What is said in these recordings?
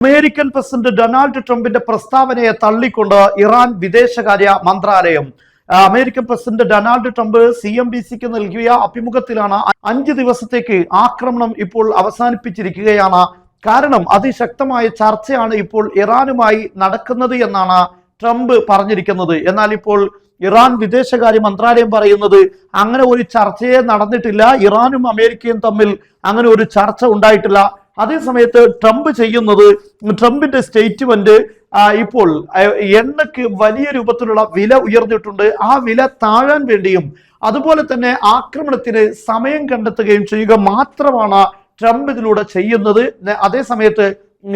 American president Donald ട്രംപിന്റെ പ്രസ്താവനയെ തള്ളിക്കൊണ്ട് Iran വിദേശകാര്യ മന്ത്രാലയം അമേരിക്കൻ പ്രസിഡന്റ് ഡൊണാൾഡ് ട്രംപ് CNBC-ക്ക് നൽകിയ അഭിമുഖത്തിലാണ് 5 ദിവസത്തേക്ക് ആക്രമണം ഇപ്പോൾ അവസാനിപ്പിച്ചിരിക്കുകയാണ്. കാരണം അതിശക്തമായ ചർച്ചയാണ് ഇപ്പോൾ ഇറാനുമായി നടക്കുന്നത് എന്നാണ് ട്രംപ് പറഞ്ഞിരിക്കുന്നത്. എന്നാൽ ഇപ്പോൾ ഇറാൻ വിദേശകാര്യ മന്ത്രാലയം പറയുന്നത് അങ്ങനെ ഒരു ചർച്ചയെ നടന്നിട്ടില്ല, ഇറാനും അമേരിക്കയും തമ്മിൽ അങ്ങനെ ഒരു ചർച്ച ഉണ്ടായിട്ടില്ല. അതേസമയത്ത് ട്രംപ് ചെയ്യുന്നത്, ട്രംപിന്റെ സ്റ്റേറ്റ്മെന്റ് ഇപ്പോൾ എണ്ണയ്ക്ക് വലിയ രൂപത്തിലുള്ള വില ഉയർന്നിട്ടുണ്ട്, ആ വില താഴാൻ വേണ്ടിയും അതുപോലെ തന്നെ ആക്രമണത്തിന് സമയം കണ്ടെത്തുകയും ചെയ്യുക മാത്രമാണ് ട്രംപ് ഇതിലൂടെ ചെയ്യുന്നത്. അതേസമയത്ത്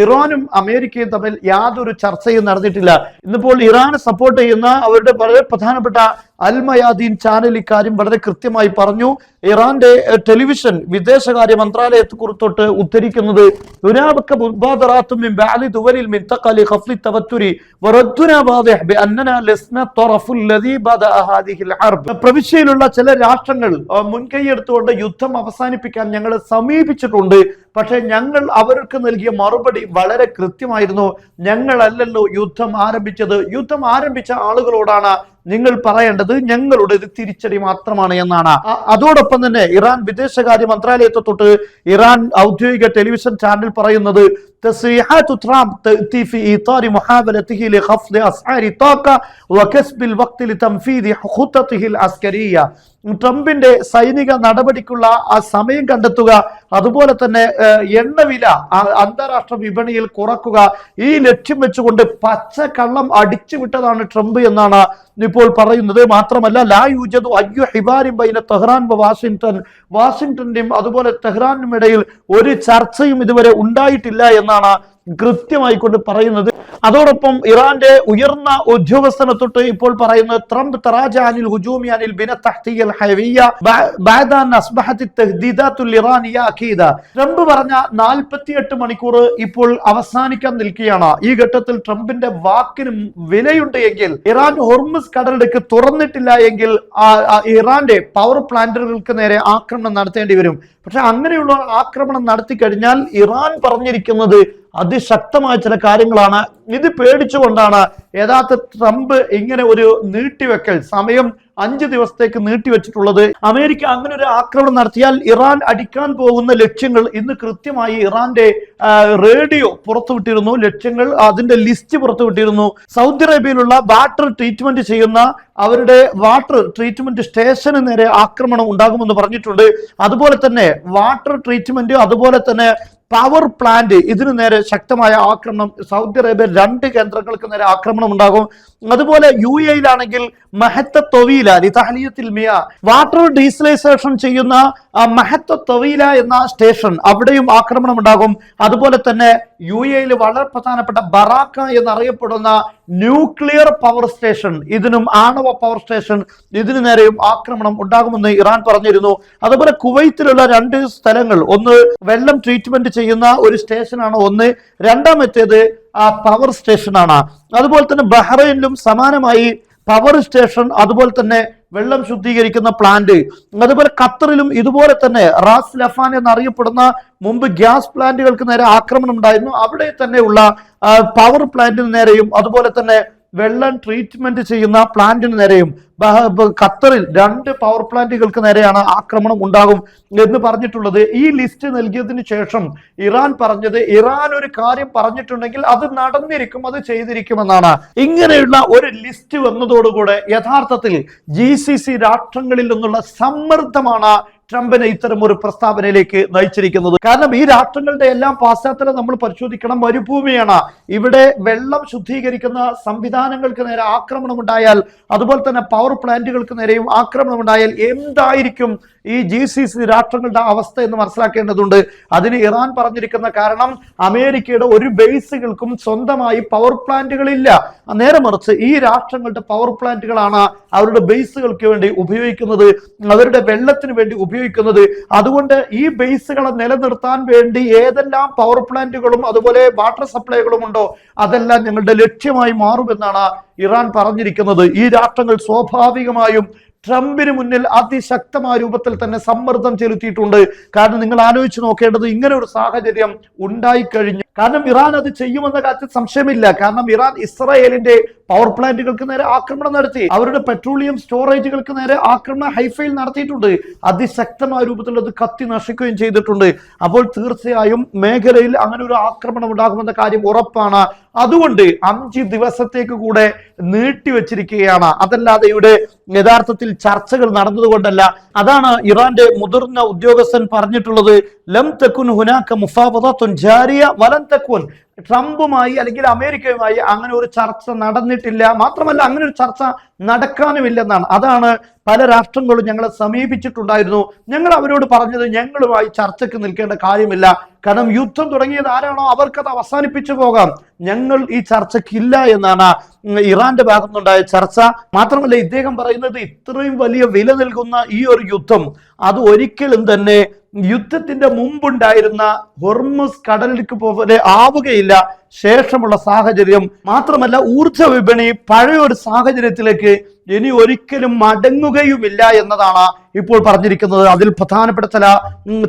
ഇറാനും അമേരിക്കയും തമ്മിൽ യാതൊരു ചർച്ചയും നടന്നിട്ടില്ല. ഇന്നിപ്പോൾ ഇറാനെ സപ്പോർട്ട് ചെയ്യുന്ന അവരുടെ വളരെ പ്രധാനപ്പെട്ട അൽ മയാദീൻ ചാനൽ ഇക്കാര്യം വളരെ കൃത്യമായി പറഞ്ഞു. ഇറാന്റെ ടെലിവിഷൻ വിദേശകാര്യ മന്ത്രാലയത്തെ കുറിച്ചോട്ട് ഉദ്ധരിക്കുന്നത് പ്രവിശ്യയിലുള്ള ചില രാഷ്ട്രങ്ങൾ മുൻകൈയെടുത്തുകൊണ്ട് യുദ്ധം അവസാനിപ്പിക്കാൻ ഞങ്ങൾ സമീപിച്ചിട്ടുണ്ട്. പക്ഷെ ഞങ്ങൾ അവർക്ക് നൽകിയ മറുപടി വളരെ കൃത്യമായിരുന്നു. ഞങ്ങളല്ലല്ലോ യുദ്ധം ആരംഭിച്ചത്, യുദ്ധം ആരംഭിച്ച ആളുകളോടാണ് നിങ്ങൾ പറയേണ്ടത് ഞങ്ങളുടെ തിരിച്ചടി മാത്രമാണ് എന്നാണ്. അതോടൊപ്പം തന്നെ ഇറാൻ വിദേശകാര്യ മന്ത്രാലയത്തെ തൊട്ട് ഇറാൻ ഔദ്യോഗിക ടെലിവിഷൻ ചാനൽ പറയുന്നത് تصريحات ترامب تأتي في إطار محاولته لخفض أسعار الطاقة وكسب الوقت لتنفيذ خططه العسكرية. ട്രംപിന്റെ സൈനിക നടപടിക്കുള്ള ആ സമയം കണ്ടെത്തുക, അതുപോലെ തന്നെ എണ്ണവില അന്താരാഷ്ട്ര വിപണിയിൽ കുറക്കുക, ഈ ലക്ഷ്യം വെച്ചുകൊണ്ട് പച്ചക്കള്ളം അടിച്ചുവിട്ടതാണ് ട്രംപ് എന്നാണ് ഇപ്പോൾ പറയുന്നത്. മാത്രമല്ല ലാ യൂജദു അയ്യു ഹിബാരിൻ ബൈന തെഹ്റാൻ വാഷിംഗ്ടന്റെയും അതുപോലെ തെഹ്റാനും ഇടയിൽ ഒരു ചർച്ചയും ഇതുവരെ ഉണ്ടായിട്ടില്ല എന്നാണ് കൃത്യമായി കൊണ്ട് പറയുന്നത്. അതോടൊപ്പം ഇറാന്റെ ഉയർന്ന ഉദ്യോഗസ്ഥനെ തൊട്ട് ഇപ്പോൾ പറയുന്നത് ട്രംപ് തറാജഅനിൽ ഹുജൂമി അനിൽ ബിന തഹ്തിയൽ ഹൈവിയ ബഅദ അൻ അസ്ബഹത് തഹ്ദീദാത്തുൽ ഇറാനിയ അഖീദ. ട്രംപ് പറഞ്ഞ 48 മണിക്കൂർ ഇപ്പോൾ അവസാനിക്കാൻ നിൽക്കുകയാണ്. ഈ ഘട്ടത്തിൽ ട്രംപിന്റെ വാക്കിന് വിലയുണ്ട് എങ്കിൽ, ഇറാൻ ഹോർമുസ് കടലിടുക്ക് തുറന്നിട്ടില്ല എങ്കിൽ ഇറാന്റെ പവർ പ്ലാന്റുകൾക്ക് നേരെ ആക്രമണം നടത്തേണ്ടി വരും. പക്ഷെ അങ്ങനെയുള്ള ആക്രമണം നടത്തി കഴിഞ്ഞാൽ ഇറാൻ പറഞ്ഞിരിക്കുന്നത് അതിശക്തമായ ചില കാര്യങ്ങളാണ്. ഇത് പേടിച്ചുകൊണ്ടാണ് യഥാർത്ഥ ട്രംപ് ഇങ്ങനെ ഒരു നീട്ടിവെക്കൽ സമയം 5 ദിവസത്തേക്ക് നീട്ടിവെച്ചിട്ടുള്ളത്. അമേരിക്ക അങ്ങനെ ഒരു ആക്രമണം നടത്തിയാൽ ഇറാൻ അടിക്കാൻ പോകുന്ന ലക്ഷ്യങ്ങൾ ഇന്ന് കൃത്യമായി ഇറാന്റെ റേഡിയോ പുറത്തുവിട്ടിരുന്നു. ലക്ഷ്യങ്ങൾ അതിന്റെ ലിസ്റ്റ് പുറത്തുവിട്ടിരുന്നു. സൗദി അറേബ്യയിലുള്ള വാട്ടർ ട്രീറ്റ്മെന്റ് ചെയ്യുന്ന അവരുടെ വാട്ടർ ട്രീറ്റ്മെന്റ് സ്റ്റേഷന് നേരെ ആക്രമണം ഉണ്ടാകുമെന്ന് പറഞ്ഞിട്ടുണ്ട്. അതുപോലെ തന്നെ വാട്ടർ ട്രീറ്റ്മെന്റ്, അതുപോലെ തന്നെ പവർ പ്ലാന്റ്, ഇതിനു നേരെ ശക്തമായ ആക്രമണം. സൗദി അറേബ്യ 2 കേന്ദ്രങ്ങൾക്ക് നേരെ ആക്രമണം ഉണ്ടാകും. അതുപോലെ UAE-യിലാണെങ്കിൽ മഹത്ത തൊവീല ലിതഹ്ലിയത്തിൽ മിയ വാട്ടർ ഡീസലൈസേഷൻ ചെയ്യുന്ന മഹത്ത തൊവീല എന്ന സ്റ്റേഷൻ, അവിടെയും ആക്രമണം ഉണ്ടാകും. അതുപോലെ തന്നെ UAE-യിൽ വളരെ പ്രധാനപ്പെട്ട ബറാക്ക എന്നറിയപ്പെടുന്ന ന്യൂക്ലിയർ പവർ സ്റ്റേഷൻ, ഇതിനും ആണവ പവർ സ്റ്റേഷൻ, ഇതിനു നേരെയും ആക്രമണം ഉണ്ടാകുമെന്ന് ഇറാൻ പറഞ്ഞിരുന്നു. അതുപോലെ കുവൈത്തിലുള്ള 2 സ്ഥലങ്ങൾ, ഒന്ന് വെള്ളം ട്രീറ്റ്മെന്റ് ചെയ്യുന്ന ഒരു സ്റ്റേഷനാണ് ഒന്ന്, രണ്ടാമത്തേത് പവർ സ്റ്റേഷനാണ്. അതുപോലെ തന്നെ ബഹ്റൈനിലും സമാനമായി പവർ സ്റ്റേഷൻ, അതുപോലെ തന്നെ വെള്ളം ശുദ്ധീകരിക്കുന്ന പ്ലാന്റ്. അതുപോലെ ഖത്തറിലും ഇതുപോലെ തന്നെ റാസ് ലഫാൻ എന്നറിയപ്പെടുന്ന മുമ്പ് ഗ്യാസ് പ്ലാന്റുകൾക്ക് നേരെ ആക്രമണം ഉണ്ടായിരുന്നു. അവിടെ തന്നെയുള്ള പവർ പ്ലാന്റിന് നേരെയും അതുപോലെ തന്നെ വെള്ളം ട്രീറ്റ്മെന്റ് ചെയ്യുന്ന പ്ലാന്റിന് നേരെയും ഖത്തറിൽ 2 പവർ പ്ലാന്റുകൾക്ക് നേരെയാണ് ആക്രമണം ഉണ്ടാകും എന്ന് പറഞ്ഞിട്ടുള്ളത്. ഈ ലിസ്റ്റ് നൽകിയതിനു ശേഷം ഇറാൻ പറഞ്ഞത്, ഇറാൻ ഒരു കാര്യം പറഞ്ഞിട്ടുണ്ടെങ്കിൽ അത് നടന്നിരിക്കും, അത് ചെയ്തിരിക്കുമെന്നാണ്. ഇങ്ങനെയുള്ള ഒരു ലിസ്റ്റ് വന്നതോടുകൂടെ യഥാർത്ഥത്തിൽ GCC രാഷ്ട്രങ്ങളിൽ നിന്നുള്ള സമ്മർദ്ദമാണ് ട്രംപിനെ ഇത്തരം ഒരു പ്രസ്താവനയിലേക്ക് നയിച്ചിരിക്കുന്നത്. കാരണം ഈ രാഷ്ട്രങ്ങളുടെ എല്ലാം പശ്ചാത്തലം നമ്മൾ പരിശോധിക്കണം. മരുഭൂമിയാണ്. ഇവിടെ വെള്ളം ശുദ്ധീകരിക്കുന്ന സംവിധാനങ്ങൾക്ക് നേരെ ആക്രമണം ഉണ്ടായാൽ, അതുപോലെ തന്നെ പവർ പ്ലാന്റുകൾക്ക് നേരെയും ആക്രമണം ഉണ്ടായാൽ എന്തായിരിക്കും ഈ GCC രാഷ്ട്രങ്ങളുടെ അവസ്ഥ എന്ന് മനസ്സിലാക്കേണ്ടതുണ്ട്. അതിന് ഇറാൻ പറഞ്ഞിരിക്കുന്ന കാരണം അമേരിക്കയുടെ ഒരു ബേസുകൾക്കും സ്വന്തമായി പവർ പ്ലാന്റുകളില്ല. നേരെ മറിച്ച് ഈ രാഷ്ട്രങ്ങളുടെ പവർ പ്ലാന്റുകളാണ് അവരുടെ ബേസുകൾക്ക് വേണ്ടി ഉപയോഗിക്കുന്നത്, അവരുടെ വെള്ളത്തിന് വേണ്ടി ഉപയോഗിക്കുന്നത്. അതുകൊണ്ട് ഈ ബേസുകളെ നിലനിർത്താൻ വേണ്ടി ഏതെല്ലാം പവർ പ്ലാന്റുകളും അതുപോലെ വാട്ടർ സപ്ലൈകളും ഉണ്ടോ അതെല്ലാം ഞങ്ങളുടെ ലക്ഷ്യമായി മാറുമെന്നാണ് ഇറാൻ പറഞ്ഞിരിക്കുന്നത്. ഈ രാഷ്ട്രങ്ങൾ സ്വാഭാവികമായും ട്രംപിന് മുന്നിൽ അതിശക്തമായ രൂപത്തിൽ തന്നെ സമ്മർദ്ദം ചെലുത്തിയിട്ടുണ്ട്. കാരണം നിങ്ങൾ ആലോചിച്ച് നോക്കേണ്ടത്, ഇങ്ങനെ ഒരു സാഹചര്യം ഉണ്ടായിക്കഴിഞ്ഞു കാരണം ഇറാൻ അത് ചെയ്യുമെന്ന കാര്യത്തിൽ സംശയമില്ല. കാരണം ഇറാൻ ഇസ്രായേലിന്റെ പവർ പ്ലാന്റുകൾക്ക് നേരെ ആക്രമണം നടത്തി, അവരുടെ പെട്രോളിയം സ്റ്റോറേജുകൾക്ക് നേരെ ആക്രമണം ഹൈഫയിൽ നടത്തിയിട്ടുണ്ട്. അതിശക്തമായ രൂപത്തിൽ അത് കത്തി നശിക്കുകയും ചെയ്തിട്ടുണ്ട്. അപ്പോൾ തീർച്ചയായും മേഖലയിൽ അങ്ങനെ ഒരു ആക്രമണം ഉണ്ടാകുമെന്ന കാര്യം ഉറപ്പാണ്. അതുകൊണ്ട് 5 ദിവസത്തേക്ക് കൂടെ നീട്ടിവെച്ചിരിക്കുകയാണ്. അതല്ലാതെ ഇവിടെ യഥാർത്ഥത്തിൽ ചർച്ചകൾ നടന്നതുകൊണ്ടല്ല. അതാണ് ഇറാന്റെ മുതിർന്ന ഉദ്യോഗസ്ഥൻ പറഞ്ഞിട്ടുള്ളത്. ലം തക്കുൻ ഹുനാക മുഫാവദത്തുൻ ജാരിയ വലൻ തക്കുൻ. ട്രംപുമായി അല്ലെങ്കിൽ അമേരിക്കയുമായി അങ്ങനെ ഒരു ചർച്ച നടന്നിട്ടില്ല, മാത്രമല്ല അങ്ങനെ ഒരു ചർച്ച നടക്കാനുമില്ലെന്നാണ്. അതാണ് പല രാഷ്ട്രങ്ങളും ഞങ്ങളെ സമീപിച്ചിട്ടുണ്ടായിരുന്നു. ഞങ്ങൾ അവരോട് പറഞ്ഞത് ഞങ്ങളുമായി ചർച്ചയ്ക്ക് നിൽക്കേണ്ട കാര്യമില്ല, കാരണം യുദ്ധം തുടങ്ങിയത് ആരാണോ അവർക്കത് അവസാനിപ്പിച്ചു പോകാം, ഞങ്ങൾ ഈ ചർച്ചയ്ക്കില്ല എന്നാണ് ഇറാന്റെ ഭാഗത്തുനിന്നുണ്ടായ ചർച്ച. മാത്രമല്ല ഇദ്ദേഹം പറയുന്നത് ഇത്രയും വലിയ വില നൽകുന്ന ഈ ഒരു യുദ്ധം അത് ഒരിക്കലും തന്നെ യുദ്ധത്തിന്റെ മുമ്പുണ്ടായിരുന്ന ഹൊർമുസ് കടലിടുക്ക് പോലെ ആവുകയില്ല ശേഷമുള്ള സാഹചര്യം. മാത്രമല്ല ഊർജ വിപണി പഴയ ഒരു സാഹചര്യത്തിലേക്ക് ഇനി ഒരിക്കലും മടങ്ങുകയുമില്ല എന്നതാണ് ഇപ്പോൾ പറഞ്ഞിരിക്കുന്നത്. അതിൽ പ്രധാനപ്പെട്ട ചില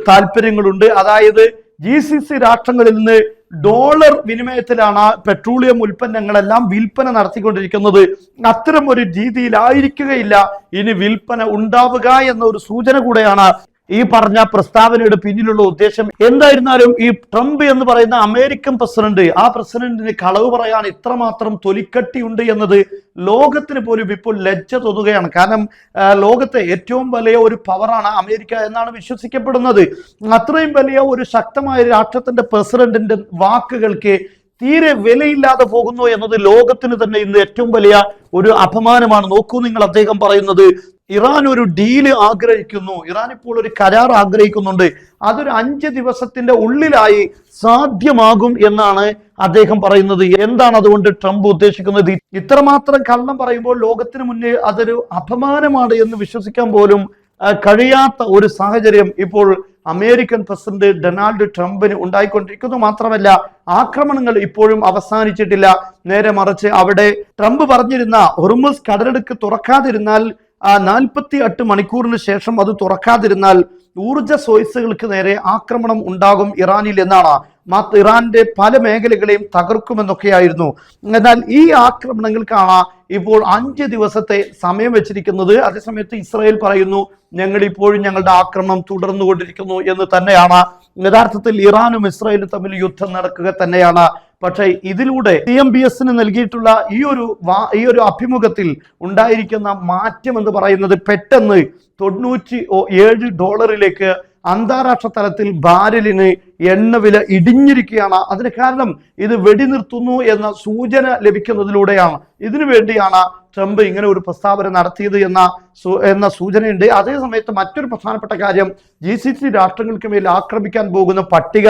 താല്പര്യങ്ങളുണ്ട്. അതായത് GCC രാഷ്ട്രങ്ങളിൽ നിന്ന് ഡോളർ വിനിമയത്തിലാണ് പെട്രോളിയം ഉൽപ്പന്നങ്ങളെല്ലാം വിൽപ്പന നടത്തിക്കൊണ്ടിരിക്കുന്നത്. അത്തരം ഒരു രീതിയിലായിരിക്കുകയില്ല ഇനി വിൽപ്പന ഉണ്ടാവുക എന്ന ഒരു സൂചന കൂടെയാണ് ഈ പറഞ്ഞ പ്രസ്താവനയുടെ പിന്നിലുള്ള ഉദ്ദേശം. എന്തായിരുന്നാലും ഈ ട്രംപ് എന്ന് പറയുന്ന അമേരിക്കൻ പ്രസിഡന്റ്, ആ പ്രസിഡന്റിന് കളവ് പറയാൻ ഇത്രമാത്രം തൊലിക്കട്ടിയുണ്ട് എന്നത് ലോകത്തിന് പോലും ഇപ്പോൾ ലജ്ജ തോന്നുകയാണ്. കാരണം ലോകത്തെ ഏറ്റവും വലിയ ഒരു പവറാണ് അമേരിക്ക എന്നാണ് വിശ്വസിക്കപ്പെടുന്നത്. അത്രയും വലിയ ഒരു ശക്തമായ രാഷ്ട്രത്തിന്റെ പ്രസിഡന്റിന്റെ വാക്കുകൾക്ക് തീരെ വിലയില്ലാതെ പോകുന്നു എന്നത് ലോകത്തിന് തന്നെ ഇന്ന് ഏറ്റവും വലിയ ഒരു അപമാനമാണ്. നോക്കൂ നിങ്ങൾ, അദ്ദേഹം പറയുന്നത് ഇറാൻ ഒരു ഡീല് ആഗ്രഹിക്കുന്നു, ഇറാൻ ഇപ്പോൾ ഒരു കരാർ ആഗ്രഹിക്കുന്നുണ്ട്, അതൊരു 5 ദിവസത്തിന്റെ ഉള്ളിലായി സാധ്യമാകും എന്നാണ് അദ്ദേഹം പറയുന്നത്. എന്താണ് അതുകൊണ്ട് ട്രംപ് ഉദ്ദേശിക്കുന്നത്? ഇത്രമാത്രം കള്ളം പറയുമ്പോൾ ലോകത്തിന് മുന്നേ അതൊരു അപമാനമാണ് എന്ന് വിശ്വസിക്കാൻ പോലും കഴിയാത്ത ഒരു സാഹചര്യം ഇപ്പോൾ അമേരിക്കൻ പ്രസിഡന്റ് ഡൊണാൾഡ് ട്രംപിന് ഉണ്ടായിക്കൊണ്ടിരിക്കുന്നു. മാത്രമല്ല ആക്രമണങ്ങൾ ഇപ്പോഴും അവസാനിച്ചിട്ടില്ല. നേരെ മറിച്ച് അവിടെ ട്രംപ് പറഞ്ഞിരുന്ന ഹൊർമുസ് കടലിടുക്ക് തുറക്കാതിരുന്നാൽ 48 മണിക്കൂറിന് ശേഷം അത് തുറക്കാതിരുന്നാൽ ഊർജ സോഴ്സുകൾക്ക് നേരെ ആക്രമണം ഉണ്ടാകും ഇറാനിൽ എന്നാണ്. ഇറാന്റെ പല മേഖലകളെയും തകർക്കുമെന്നൊക്കെയായിരുന്നു. എന്നാൽ ഈ ആക്രമണങ്ങൾക്കാണ് ഇപ്പോൾ 5 ദിവസത്തെ സമയം വെച്ചിരിക്കുന്നത്. അതേസമയത്ത് ഇസ്രായേൽ പറയുന്നു ഞങ്ങൾ ഇപ്പോഴും ഞങ്ങളുടെ ആക്രമണം തുടർന്നുകൊണ്ടിരിക്കുന്നു എന്ന് തന്നെയാണ്. യഥാർത്ഥത്തിൽ ഇറാനും ഇസ്രായേലും തമ്മിൽ യുദ്ധം നടക്കുക തന്നെയാണ്. പക്ഷേ ഇതിലൂടെ CMBS നൽകിയിട്ടുള്ള ഈ ഒരു അഭിമുഖത്തിൽ ഉണ്ടായിരിക്കുന്ന മാറ്റം എന്ന് പറയുന്നത് പെട്ടെന്ന് $97 അന്താരാഷ്ട്ര തലത്തിൽ ബാരലിന് എണ്ണവില ഇടിഞ്ഞിരിക്കുകയാണ്. അതിന് കാരണം ഇത് വെടിനിർത്തുന്നു എന്ന സൂചന ലഭിക്കുന്നതിലൂടെയാണ്. ഇതിനു വേണ്ടിയാണ് ട്രംപ് ഇങ്ങനെ ഒരു പ്രസ്താവന നടത്തിയത് എന്ന സൂചനയുണ്ട്. അതേ സമയത്ത് മറ്റൊരു പ്രധാനപ്പെട്ട കാര്യം, GCC രാഷ്ട്രങ്ങൾക്ക് മേൽ ആക്രമിക്കാൻ പോകുന്ന പട്ടിക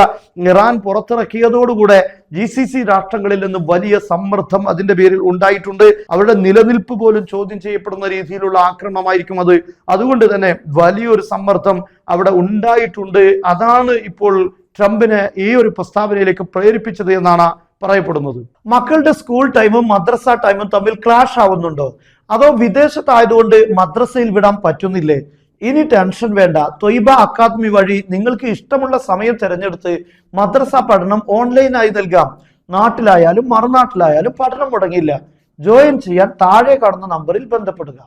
ഇറാൻ പുറത്തിറക്കിയതോടുകൂടെ GCC രാഷ്ട്രങ്ങളിൽ നിന്ന് വലിയ സമ്മർദ്ദം അതിന്റെ പേരിൽ ഉണ്ടായിട്ടുണ്ട്. അവരുടെ നിലനിൽപ്പ് പോലും ചോദ്യം ചെയ്യപ്പെടുന്ന രീതിയിലുള്ള ആക്രമണമായിരിക്കും അത്. അതുകൊണ്ട് തന്നെ വലിയൊരു സമ്മർദ്ദം അവിടെ ഉണ്ടായിട്ടുണ്ട്. അതാണ് ഇപ്പോൾ ട്രംപിനെ ഈ ഒരു പ്രസ്താവനയിലേക്ക് പ്രേരിപ്പിച്ചത് എന്നാണ് പറയപ്പെടുന്നത്. മക്കളുടെ സ്കൂൾ ടൈമും മദ്രസ ടൈമും തമ്മിൽ ക്ലാഷ് ആവുന്നുണ്ടോ? അതോ വിദേശത്തായതുകൊണ്ട് മദ്രസയിൽ വിടാൻ പറ്റുന്നില്ലേ? ഇനി ടെൻഷൻ വേണ്ട. ത്വയ്ബ അക്കാദമി വഴി നിങ്ങൾക്ക് ഇഷ്ടമുള്ള സമയം തിരഞ്ഞെടുത്ത് മദ്രസ പഠനം ഓൺലൈനായി നൽകാം. നാട്ടിലായാലും മറുനാട്ടിലായാലും പഠനം മുടങ്ങില്ല. ജോയിൻ ചെയ്യാൻ താഴെ കാണുന്ന നമ്പറിൽ ബന്ധപ്പെടുക.